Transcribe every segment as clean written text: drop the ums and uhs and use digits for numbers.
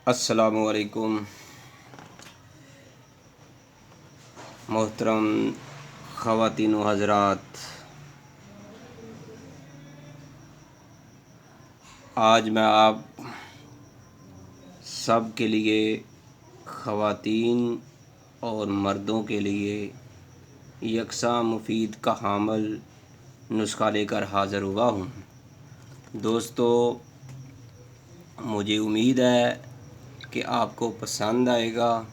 السلام علیکم محترم خواتین و حضرات، آج میں آپ سب کے لیے، خواتین اور مردوں کے لیے یکساں مفید کا حامل نسخہ لے کر حاضر ہوا ہوں۔ دوستو، مجھے امید ہے کہ آپ کو پسند آئے گا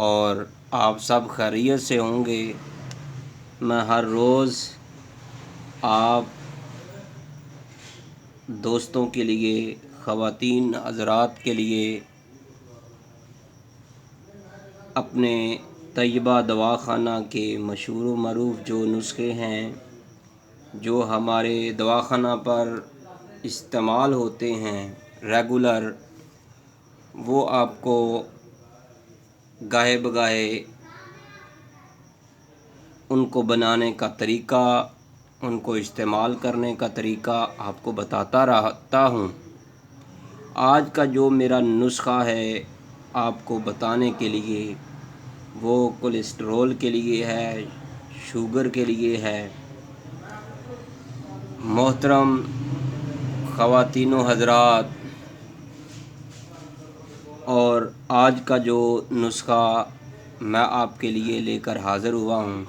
اور آپ سب خیریت سے ہوں گے۔ میں ہر روز آپ دوستوں کے لیے، خواتین حضرات کے لیے اپنے طیبہ دواخانہ کے مشہور و معروف جو نسخے ہیں، جو ہمارے دواخانہ پر استعمال ہوتے ہیں ریگولر، وہ آپ کو گاہے بگاہے ان کو بنانے کا طریقہ، ان کو استعمال کرنے کا طریقہ آپ کو بتاتا رہتا ہوں۔ آج کا جو میرا نسخہ ہے آپ کو بتانے کے لیے، وہ کولیسٹرول کے لیے ہے، شوگر کے لیے ہے۔ محترم خواتین و حضرات، اور آج کا جو نسخہ میں آپ کے لیے لے کر حاضر ہوا ہوں،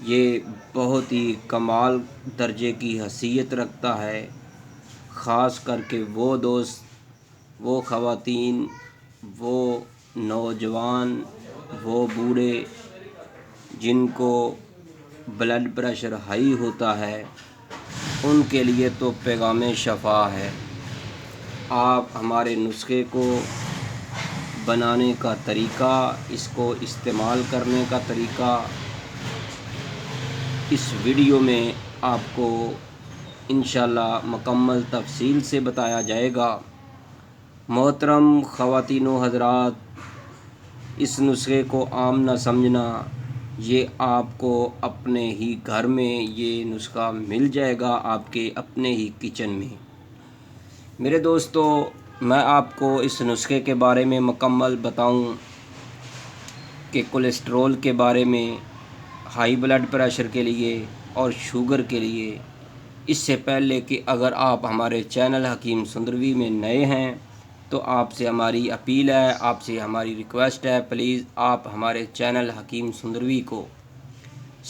یہ بہت ہی کمال درجے کی حیثیت رکھتا ہے، خاص کر کے وہ دوست، وہ خواتین، وہ نوجوان، وہ بوڑھے جن کو بلڈ پریشر ہائی ہوتا ہے، ان کے لیے تو پیغام شفا ہے۔ آپ ہمارے نسخے کو بنانے کا طریقہ، اس کو استعمال کرنے کا طریقہ اس ویڈیو میں آپ کو انشاءاللہ مکمل تفصیل سے بتایا جائے گا۔ محترم خواتین و حضرات، اس نسخے کو عام نہ سمجھنا، یہ آپ کو اپنے ہی گھر میں یہ نسخہ مل جائے گا، آپ کے اپنے ہی کچن میں۔ میرے دوستو، میں آپ کو اس نسخے کے بارے میں مکمل بتاؤں کہ کولیسٹرول کے بارے میں، ہائی بلڈ پریشر کے لیے اور شوگر کے لیے، اس سے پہلے کہ اگر آپ ہمارے چینل حکیم سندروی میں نئے ہیں تو آپ سے ہماری اپیل ہے، آپ سے ہماری ریکویسٹ ہے، پلیز آپ ہمارے چینل حکیم سندروی کو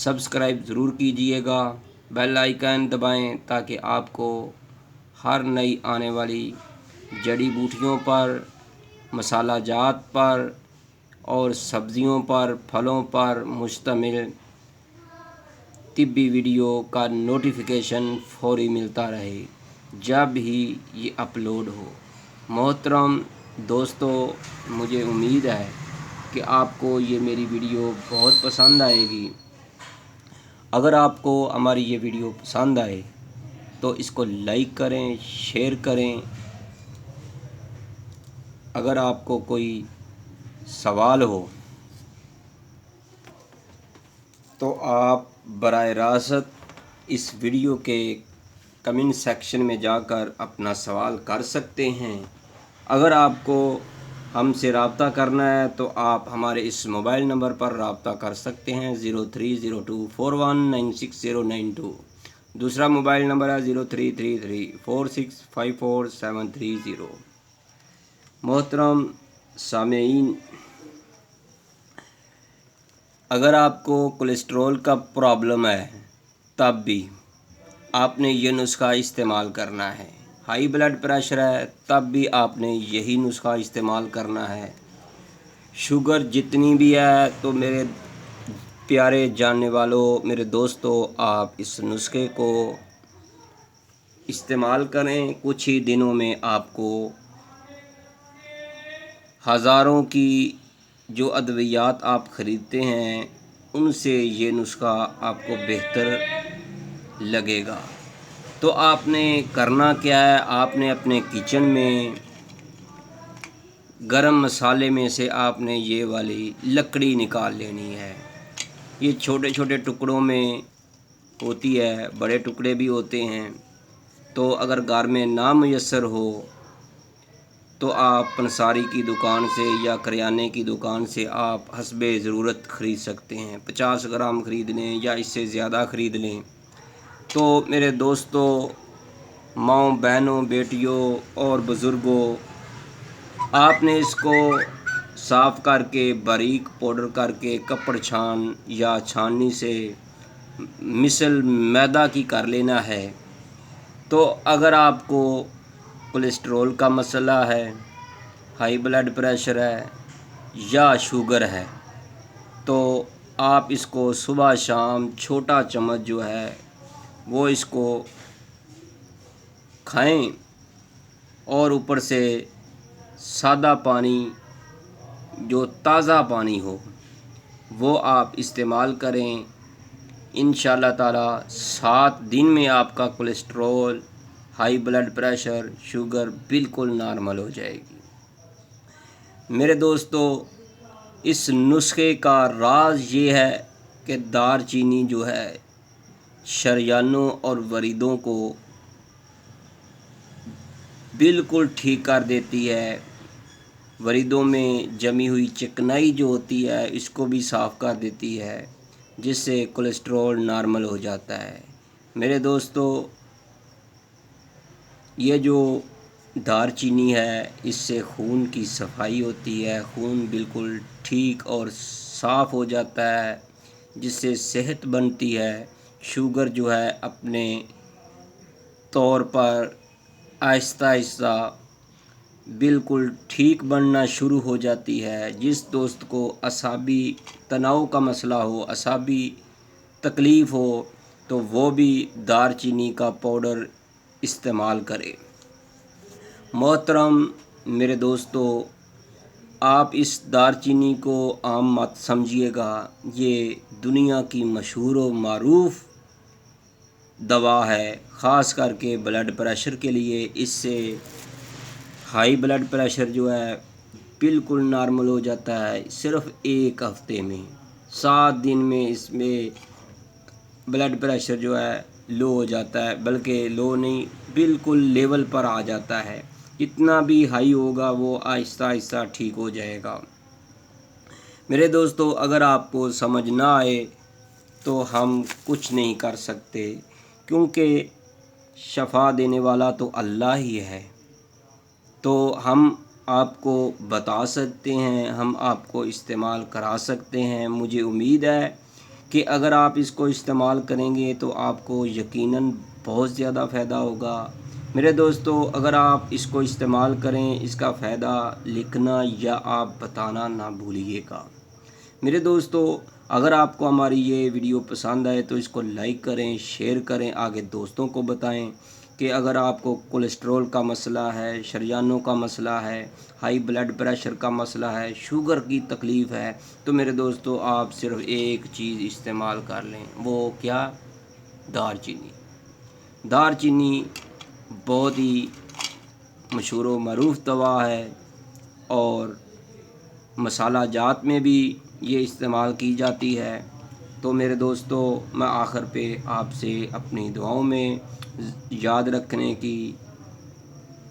سبسکرائب ضرور کیجئے گا، بیل آئیکن دبائیں تاکہ آپ کو ہر نئی آنے والی جڑی بوٹیوں پر، مسالہ جات پر اور سبزیوں پر، پھلوں پر مشتمل طبی ویڈیو کا نوٹیفیکیشن فوری ملتا رہے جب ہی یہ اپلوڈ ہو۔ محترم دوستو، مجھے امید ہے کہ آپ کو یہ میری ویڈیو بہت پسند آئے گی۔ اگر آپ کو ہماری یہ ویڈیو پسند آئے تو اس کو لائک کریں، شیئر کریں۔ اگر آپ کو کوئی سوال ہو تو آپ براہ راست اس ویڈیو کے کمنٹ سیکشن میں جا کر اپنا سوال کر سکتے ہیں۔ اگر آپ کو ہم سے رابطہ کرنا ہے تو آپ ہمارے اس موبائل نمبر پر رابطہ کر سکتے ہیں، 030241969092۔ دوسرا موبائل نمبر ہے 033346544730۔ محترم سامعین، اگر آپ کو کولیسٹرول کا پرابلم ہے تب بھی آپ نے یہ نسخہ استعمال کرنا ہے، ہائی بلڈ پریشر ہے تب بھی آپ نے یہی نسخہ استعمال کرنا ہے، شوگر جتنی بھی ہے تو میرے پیارے جاننے والوں، میرے دوستو، آپ اس نسخے کو استعمال کریں۔ کچھ ہی دنوں میں آپ کو ہزاروں کی جو ادویات آپ خریدتے ہیں ان سے یہ نسخہ آپ کو بہتر لگے گا۔ تو آپ نے کرنا کیا ہے، آپ نے اپنے کچن میں گرم مسالے میں سے آپ نے یہ والی لکڑی نکال لینی ہے۔ یہ چھوٹے چھوٹے ٹکڑوں میں ہوتی ہے، بڑے ٹکڑے بھی ہوتے ہیں۔ تو اگر گھر میں نہ میسر ہو تو آپ پنساری کی دکان سے یا کریانے کی دکان سے آپ حسب ضرورت خرید سکتے ہیں۔ 50 گرام خرید لیں یا اس سے زیادہ خرید لیں۔ تو میرے دوستوں، ماؤں، بہنوں، بیٹیوں اور بزرگوں، آپ نے اس کو صاف کر کے باریک پاؤڈر کر کے کپڑ چھان یا چھاننی سے مثل میدا کی کر لینا ہے۔ تو اگر آپ کو کولیسٹرول کا مسئلہ ہے، ہائی بلڈ پریشر ہے یا شوگر ہے، تو آپ اس کو صبح شام چھوٹا چمچ جو ہے وہ اس کو کھائیں، اور اوپر سے سادہ پانی جو تازہ پانی ہو وہ آپ استعمال کریں۔ انشاءاللہ تعالی 7 دن میں آپ کا cholesterol, high blood pressure, sugar بالکل نارمل ہو جائے گی۔ میرے دوستو، اس نسخے کا راز یہ ہے کہ دار چینی جو ہے شریانوں اور وریدوں کو بالکل ٹھیک کر دیتی ہے۔ وریدوں میں جمی ہوئی چکنائی جو ہوتی ہے اس کو بھی صاف کر دیتی ہے، جس سے کولیسٹرول نارمل ہو جاتا ہے۔ میرے دوستو، یہ جو دار چینی ہے اس سے خون کی صفائی ہوتی ہے، خون بالکل ٹھیک اور صاف ہو جاتا ہے، جس سے صحت بنتی ہے۔ شوگر جو ہے اپنے طور پر آہستہ آہستہ بالکل ٹھیک بننا شروع ہو جاتی ہے۔ جس دوست کو اعصابی تناؤ کا مسئلہ ہو، اعصابی تکلیف ہو، تو وہ بھی دار چینی کا پاؤڈر استعمال کرے۔ محترم میرے دوستو، آپ اس دار چینی کو عام مت سمجھیے گا، یہ دنیا کی مشہور و معروف دوا ہے، خاص کر کے بلڈ پریشر کے لیے۔ اس سے ہائی بلڈ پریشر جو ہے بالکل نارمل ہو جاتا ہے، صرف 1 ہفتے میں۔ 7 دن میں اس میں بلڈ پریشر جو ہے لو ہو جاتا ہے، بلکہ لو نہیں، بالکل لیول پر آ جاتا ہے۔ جتنا بھی ہائی ہوگا وہ آہستہ آہستہ ٹھیک ہو جائے گا۔ میرے دوستو، اگر آپ کو سمجھ نہ آئے تو ہم کچھ نہیں کر سکتے، کیونکہ شفا دینے والا تو اللہ ہی ہے۔ تو ہم آپ کو بتا سکتے ہیں، ہم آپ کو استعمال کرا سکتے ہیں۔ مجھے امید ہے کہ اگر آپ اس کو استعمال کریں گے تو آپ کو یقیناً بہت زیادہ فائدہ ہوگا۔ میرے دوستو، اگر آپ اس کو استعمال کریں، اس کا فائدہ لکھنا یا آپ بتانا نہ بھولیے گا۔ میرے دوستو، اگر آپ کو ہماری یہ ویڈیو پسند آئے تو اس کو لائک کریں، شیئر کریں، آگے دوستوں کو بتائیں کہ اگر آپ کو کولیسٹرول کا مسئلہ ہے، شریانوں کا مسئلہ ہے، ہائی بلڈ پریشر کا مسئلہ ہے، شوگر کی تکلیف ہے، تو میرے دوستو آپ صرف ایک چیز استعمال کر لیں۔ وہ کیا؟ دار چینی۔ دار چینی بہت ہی مشہور و معروف دوا ہے، اور مسالہ جات میں بھی یہ استعمال کی جاتی ہے۔ تو میرے دوستو، میں آخر پہ آپ سے اپنی دعاؤں میں یاد رکھنے کی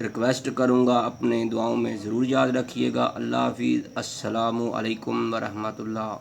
ریکویسٹ کروں گا، اپنے دعاؤں میں ضرور یاد رکھیے گا۔ اللہ حافظ، السلام علیکم ورحمۃ اللہ۔